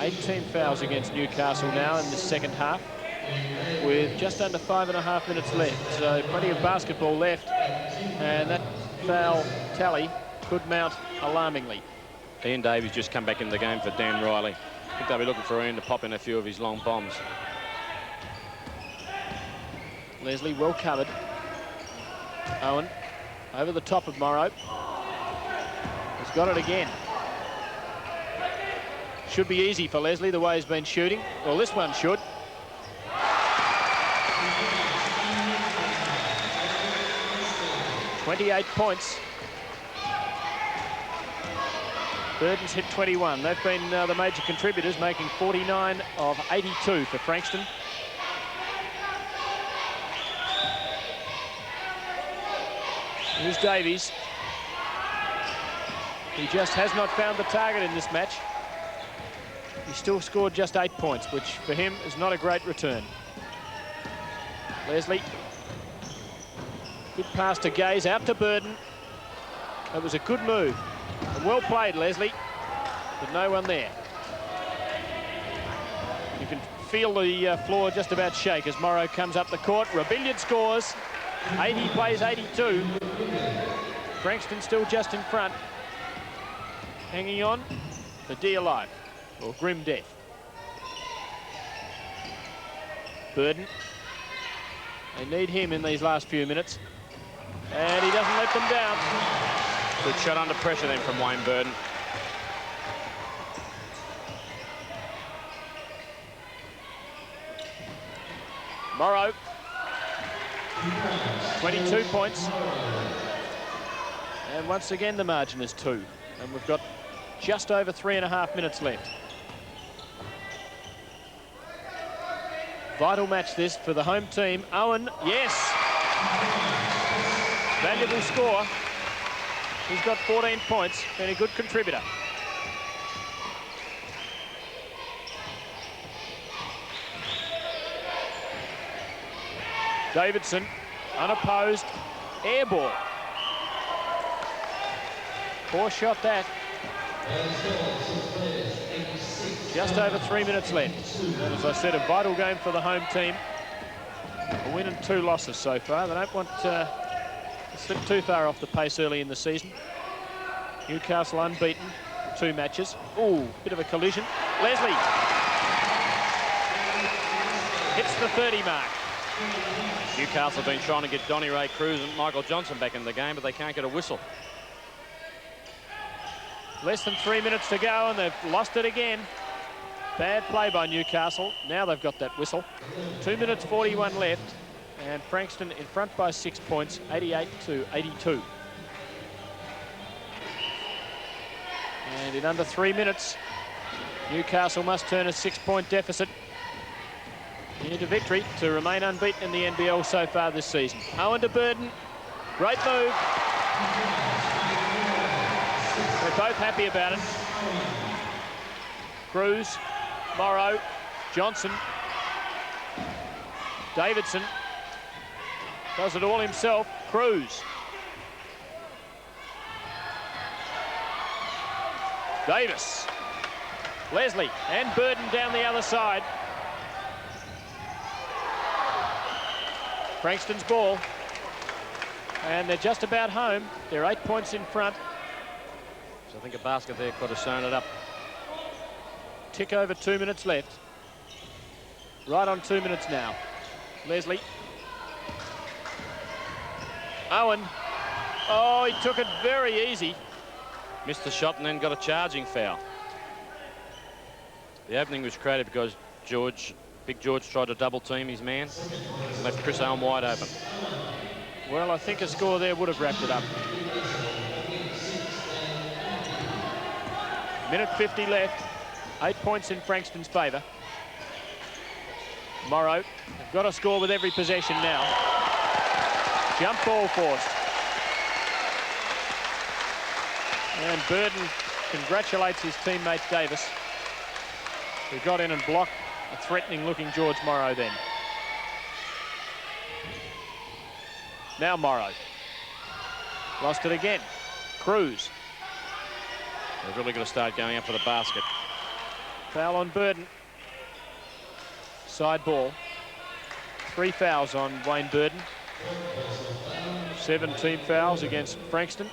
18 fouls against Newcastle now in the second half, with just under 5.5 minutes left. So plenty of basketball left, and that foul tally could mount alarmingly. Ian Davies just come back in the game for Dan Riley. I think they'll be looking for Ian to pop in a few of his long bombs. Leslie well covered. Owen over the top of Morrow. He's got it again. Should be easy for Leslie the way he's been shooting. Well, this one should. .28 points. Burden's hit 21. They've been the major contributors, making 49 of 82 for Frankston. Here's Davies. He just has not found the target in this match. He still scored just 8 points, which for him is not a great return. Leslie. Good pass to Gaze, out to Burden. That was a good move. And well played, Leslie, but no one there. You can feel the floor just about shake as Morrow comes up the court. Rabilliard scores. 80 plays 82. Frankston still just in front. Hanging on for dear life, or grim death. Burden. They need him in these last few minutes. And he doesn't let them down. Good shot under pressure then from Wayne Burden. Morrow. 22 points. And once again, the margin is 2. And we've got just over 3.5 minutes left. Vital match this for the home team. Owen, yes. Valuable score. He's got 14 points and a good contributor. Davidson, unopposed, air ball. Poor shot that. Just over 3 minutes left. And as I said, a vital game for the home team. A win and 2 losses so far. They don't want to slip too far off the pace early in the season. Newcastle unbeaten, 2 matches. Ooh, bit of a collision. Leslie hits the 30 mark. Newcastle have been trying to get Donnie Ray Cruz and Michael Johnson back in the game, but they can't get a whistle. Less than 3 minutes to go, and they've lost it again. Bad play by Newcastle. Now they've got that whistle. 2 minutes 41 left, and Frankston in front by 6 points, 88-82. And in under 3 minutes, Newcastle must turn a 6-point deficit into victory to remain unbeaten in the NBL so far this season. Owen to Burden. Great move. They're both happy about it. Cruz, Morrow, Johnson, Davidson does it all himself. Cruz. Davis. Leslie and Burden down the other side. Frankston's ball. And they're just about home. They're 8 points in front. So I think a basket there could have sewn it up. Tick over 2 minutes left. Right on 2 minutes now. Leslie. Owen. Oh, he took it very easy. Missed the shot and then got a charging foul. The opening was created because Big George tried to double team his man. Left Chris Owen wide open. Well, I think a score there would have wrapped it up. Minute 50 left. 8 points in Frankston's favour. Morrow, they've got to score with every possession now. Jump ball forced. And Burden congratulates his teammate Davis, who got in and blocked a threatening-looking George Morrow then. Now Morrow. Lost it again. Cruz. They've really got to start going up for the basket. Foul on Burden. Side ball. 3 fouls on Wayne Burden. 7 team fouls against Frankston.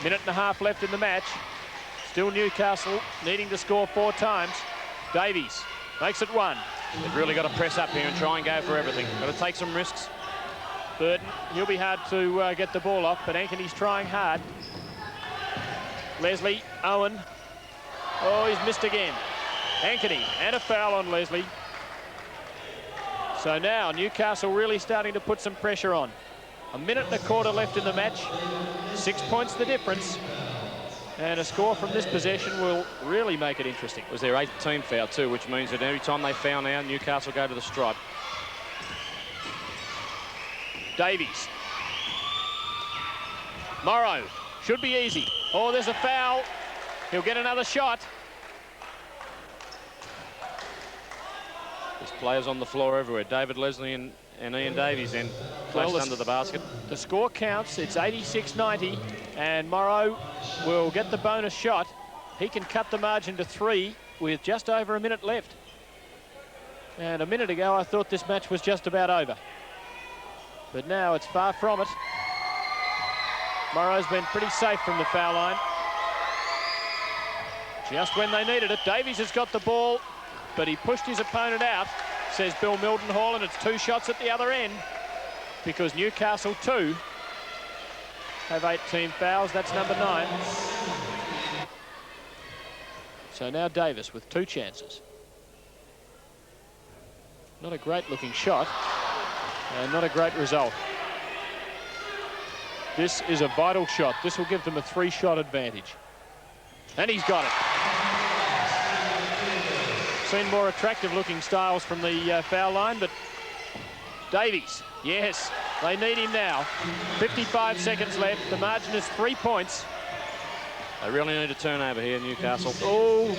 Minute and a half left in the match. Still Newcastle needing to score 4 times. Davies makes it 1. They've really got to press up here and try and go for everything. Got to take some risks. Burden, he'll be hard to get the ball off, but Anthony's trying hard. Leslie, Owen. Oh, he's missed again. Ankeny, and a foul on Leslie. So now Newcastle really starting to put some pressure on. A minute and a quarter left in the match. 6 points the difference. And a score from this possession will really make it interesting. It was their 8th team foul too, which means that every time they foul now, Newcastle go to the stripe. Davies. Morrow. Should be easy. Oh, there's a foul. He'll get another shot. There's players on the floor everywhere. David Leslie and Ian Davies then clashed under the basket. The score counts. It's 86-90, and Morrow will get the bonus shot. He can cut the margin to 3 with just over a minute left. And a minute ago, I thought this match was just about over. But now it's far from it. Morrow's been pretty safe from the foul line. Just when they needed it, Davies has got the ball, but he pushed his opponent out, says Bill Mildenhall, and it's 2 shots at the other end because Newcastle 2 have 8 team fouls. That's number 9. So now Davis with 2 chances. Not a great looking shot and not a great result. This is a vital shot. This will give them a 3-shot advantage. And he's got it. Seen more attractive looking styles from the foul line, but Davies, yes, they need him now. 55 seconds left. The margin is 3 points. They really need a turnover here, Newcastle. Oh,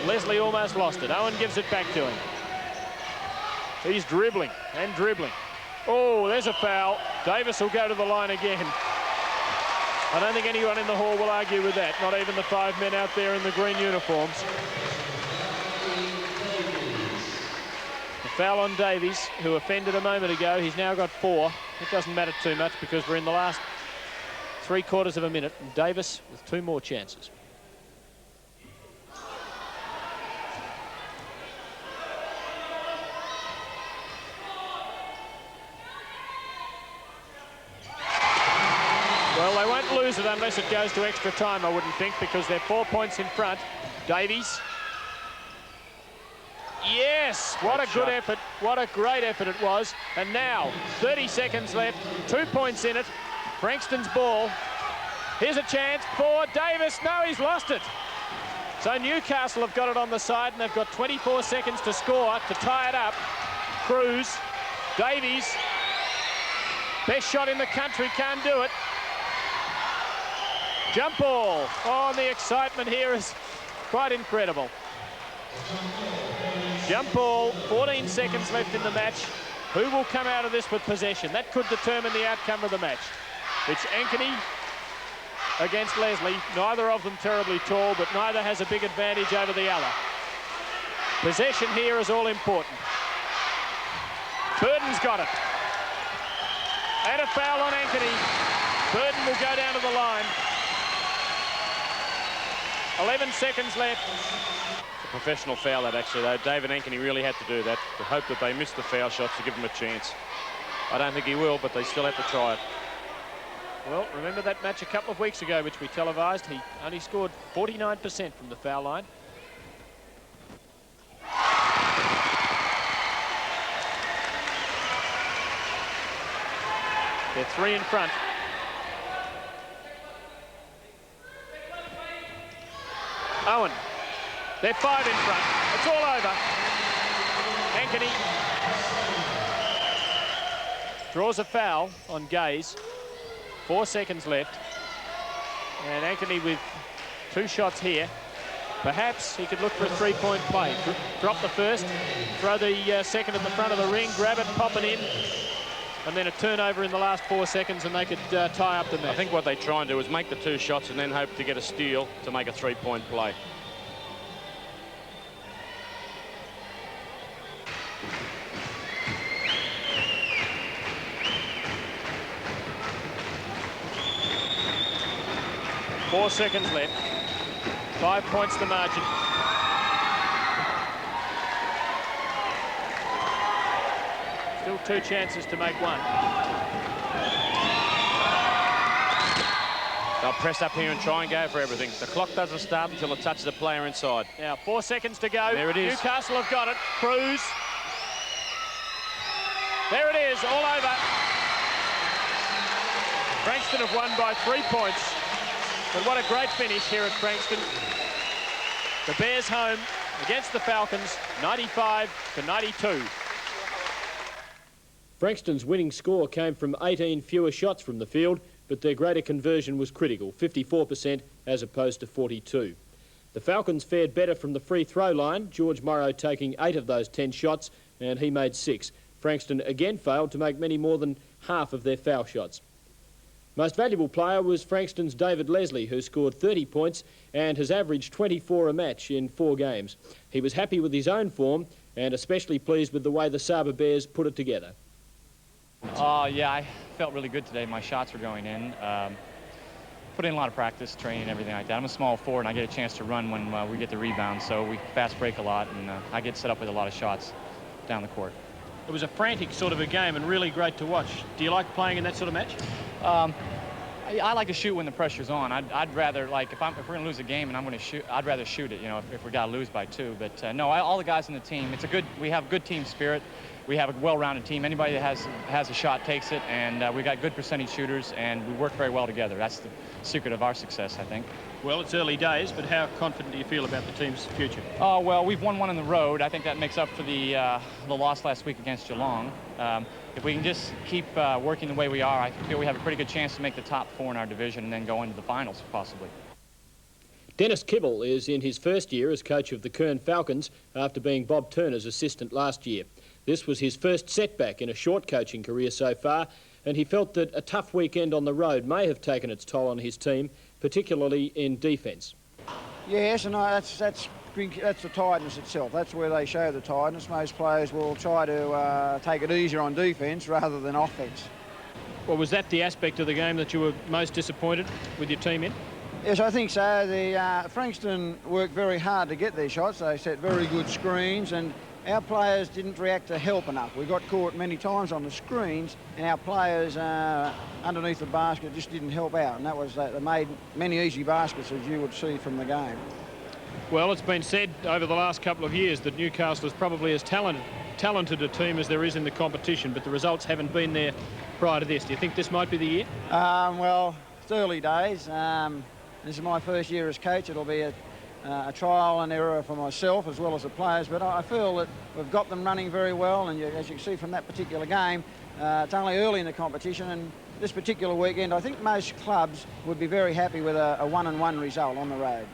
Leslie almost lost it. Owen gives it back to him. He's dribbling and dribbling. Oh, there's a foul. Davis will go to the line again. I don't think anyone in the hall will argue with that, not even the 5 men out there in the green uniforms. The foul on Davies, who offended a moment ago. He's now got 4. It doesn't matter too much because we're in the last 3/4 of a minute, and Davis with 2 more chances. Well, they won't lose it unless it goes to extra time, I wouldn't think, because they're 4 points in front. Davies. Yes, what a good effort. What a great effort it was. And now, 30 seconds left, 2 points in it. Frankston's ball. Here's a chance for Davis. No, he's lost it. So Newcastle have got it on the side, and they've got 24 seconds to score to tie it up. Cruz, Davies. Best shot in the country, can't do it. Jump ball. Oh, and the excitement here is quite incredible. Jump ball, 14 seconds left in the match. Who will come out of this with possession? That could determine the outcome of the match. It's Ankeny against Leslie. Neither of them terribly tall, but neither has a big advantage over the other. Possession here is all important. Burden's got it. And a foul on Ankeny. Burden will go down to the line. 11 seconds left. It's a professional foul, that actually, though. David Ankeny really had to do that to hope that they missed the foul shots to give him a chance. I don't think he will, but they still have to try it. Well, remember that match a couple of weeks ago, which we televised? He only scored 49% from the foul line. They're 3 in front. Owen. They're 5 in front. It's all over. Ankeny draws a foul on Gaze. 4 seconds left. And Ankeny with 2 shots here. Perhaps he could look for a 3-point play. Drop the first, throw the second at the front of the ring, grab it, pop it in. and then a turnover in the last 4 seconds and they could tie up the match. I think what they try and do is make the 2 shots and then hope to get a steal to make a 3-point play. Four seconds left. 5 points the margin. Still 2 chances to make one. They'll press up here and try and go for everything. The clock doesn't start until it touches a player inside. Now 4 seconds to go. There it is. Newcastle have got it. Cruz. There it is, all over. Frankston have won by 3 points. But what a great finish here at Frankston. The Bears home against the Falcons, 95-92. Frankston's winning score came from 18 fewer shots from the field, but their greater conversion was critical, 54% as opposed to 42%. The Falcons fared better from the free throw line, George Morrow taking 8 of those 10 shots, and he made 6. Frankston again failed to make many more than half of their foul shots. Most valuable player was Frankston's David Leslie, who scored 30 points and has averaged 24 a match in 4 games. He was happy with his own form and especially pleased with the way the Saba Bears put it together. Yeah, I felt really good today. My shots were going in. Put in a lot of practice, training, everything like that. I'm a small forward and I get a chance to run when we get the rebound, so we fast break a lot and I get set up with a lot of shots down the court. It was a frantic sort of a game and really great to watch. Do you like playing in that sort of match? I like to shoot when the pressure's on. I'd rather, like, if we're going to lose a game and I'm going to shoot, I'd rather shoot it, you know, if we got to lose by 2. But no, all the guys on the team, we have good team spirit. We have a well-rounded team. Anybody that has a shot takes it, and we got good percentage shooters, and we work very well together. That's the secret of our success, I think. Well, it's early days, but how confident do you feel about the team's future? Oh, well, we've won 1 on the road. I think that makes up for the loss last week against Geelong. If we can just keep working the way we are, I feel we have a pretty good chance to make the top 4 in our division and then go into the finals, possibly. Dennis Kibble is in his first year as coach of the Kern Falcons after being Bob Turner's assistant last year. This was his first setback in a short coaching career so far, and he felt that a tough weekend on the road may have taken its toll on his team, particularly in defence. Yes, and that's the tiredness itself. That's where they show the tiredness. Most players will try to take it easier on defence rather than offence. Well, was that the aspect of the game that you were most disappointed with your team in? Yes, I think so. The Frankston worked very hard to get their shots. They set very good screens, and our players didn't react to help enough. We got caught many times on the screens, and our players underneath the basket just didn't help out, and that was they made many easy baskets, as you would see from the game. Well, it's been said over the last couple of years that Newcastle is probably as talented a team as there is in the competition, but the results haven't been there prior to this. Do you think this might be the year? Well, it's early days. This is my first year as coach. It'll be a trial and error for myself as well as the players, but I feel that we've got them running very well, and as you can see from that particular game, it's only early in the competition, and this particular weekend I think most clubs would be very happy with a 1-1 result on the road.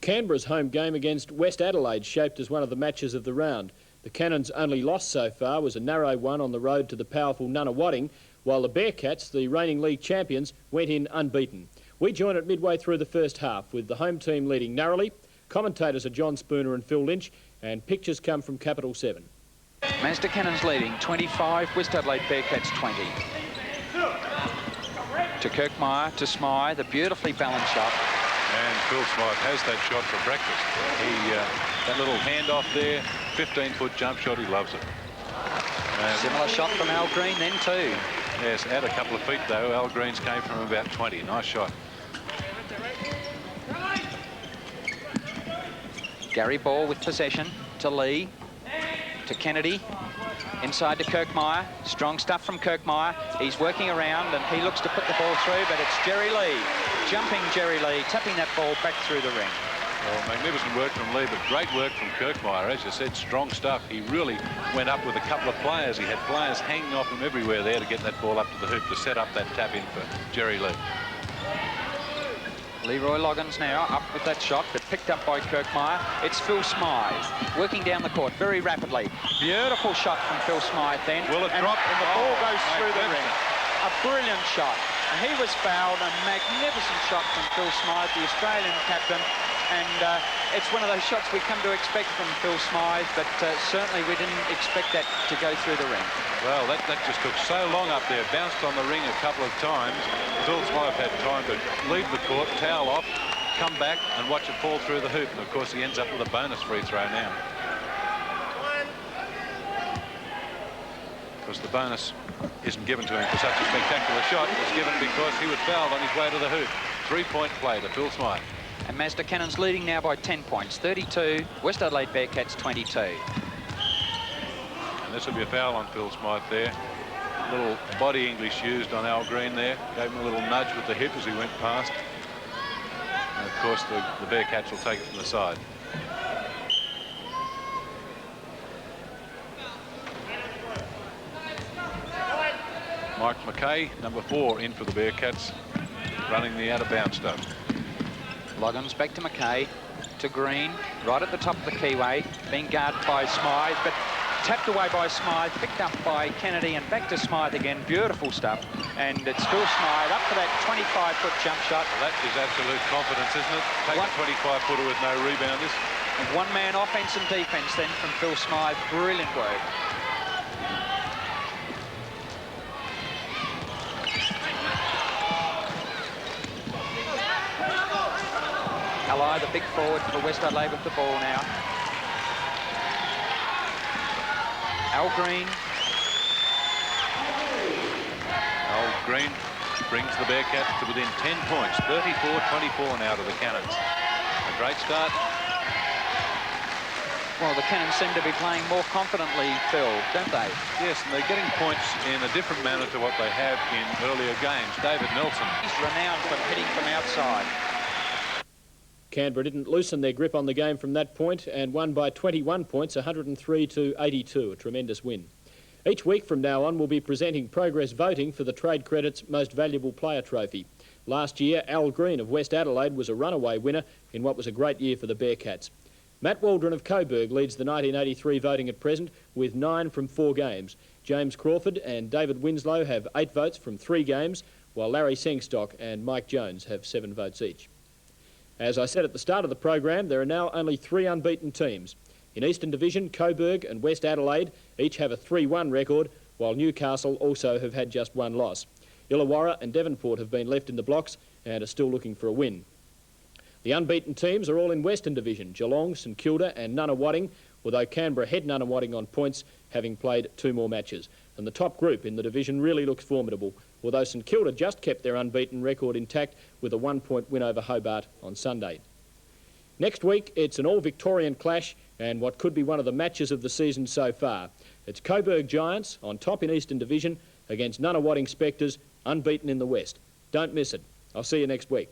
Canberra's home game against West Adelaide shaped as one of the matches of the round. The Cannons' only loss so far was a narrow one on the road to the powerful Nunawading, while the Bearcats, the reigning league champions, went in unbeaten. We join at midway through the first half with the home team leading narrowly. Commentators are John Spooner and Phil Lynch, and pictures come from Capital 7. Mazda Cannons leading 25, West Adelaide Bearcats 20. To Kirkmeyer, to Smythe, the beautifully balanced shot. And Phil Smythe has that shot for breakfast. That little handoff there, 15-foot jump shot, he loves it. Similar shot from Al Green then too. Yes, add a couple of feet though. Al Green's came from about 20. Nice shot. Gary Ball with possession to Lee, to Kennedy, inside to Kirkmeyer. Strong stuff from Kirkmeyer. He's working around and he looks to put the ball through, but it's Jerry Lee. Jumping Jerry Lee, tapping that ball back through the ring. Well, magnificent work from Lee, but great work from Kirkmeyer. As you said, strong stuff. He really went up with a couple of players. He had players hanging off him everywhere there to get that ball up to the hoop to set up that tap in for Jerry Lee. Leroy Loggins now up with that shot, but picked up by Kirkmeyer. It's Phil Smythe working down the court very rapidly. Beautiful shot from Phil Smythe then. Will it drop? And the ball goes through the ring. Magnificent. A brilliant shot. And he was fouled. A magnificent shot from Phil Smythe, the Australian captain. And it's one of those shots we come to expect from Phil Smythe, but certainly we didn't expect that to go through the ring. Well, that just took so long up there. Bounced on the ring a couple of times. Phil Smythe had time to leave the court, towel off, come back and watch it fall through the hoop. And, of course, he ends up with a bonus free throw now. Because the bonus isn't given to him for such a spectacular shot. It's given because he was fouled on his way to the hoop. 3-point play to Phil Smythe. And Mazda Cannon's leading now by 10 points, 32, West Adelaide Bearcats 22. And this will be a foul on Phil Smythe there. Little body English used on Al Green there. Gave him a little nudge with the hip as he went past. And of course the Bearcats will take it from the side. Mike McKay, number 4, in for the Bearcats, running the out of bounds stuff. Loggins back to McKay, to Green, right at the top of the keyway, being guarded by Smythe, but tapped away by Smythe, picked up by Kennedy, and back to Smythe again. Beautiful stuff. And it's still Smythe up for that 25-foot jump shot. Well, that is absolute confidence, isn't it? Take a 25-footer with no rebounders. And one-man offense and defense then from Phil Smythe. Brilliant work. Ally, the big forward for West Adelaide with the ball now. Al Green. Al Green brings the Bearcats to within 10 points. 34-24 now to the Cannons. A great start. Well, the Cannons seem to be playing more confidently, Phil, don't they? Yes, and they're getting points in a different manner to what they have in earlier games. David Nelson. He's renowned for hitting from outside. Canberra didn't loosen their grip on the game from that point and won by 21 points, 103-82, a tremendous win. Each week from now on, we'll be presenting progress voting for the Trade Credit's Most Valuable Player trophy. Last year, Al Green of West Adelaide was a runaway winner in what was a great year for the Bearcats. Matt Waldron of Coburg leads the 1983 voting at present with 9 from 4 games. James Crawford and David Winslow have 8 votes from 3 games, while Larry Sengstock and Mike Jones have 7 votes each. As I said at the start of the program, there are now only 3 unbeaten teams. In Eastern Division, Coburg and West Adelaide each have a 3-1 record, while Newcastle also have had just 1 loss. Illawarra and Devonport have been left in the blocks and are still looking for a win. The unbeaten teams are all in Western Division, Geelong, St Kilda and Nunawading, although Canberra head Nunawading on points, having played 2 more matches. And the top group in the division really looks formidable, although St Kilda just kept their unbeaten record intact with a 1-point win over Hobart on Sunday. Next week, it's an all-Victorian clash and what could be one of the matches of the season so far. It's Coburg Giants on top in Eastern Division against Nunawading Spectres, unbeaten in the West. Don't miss it. I'll see you next week.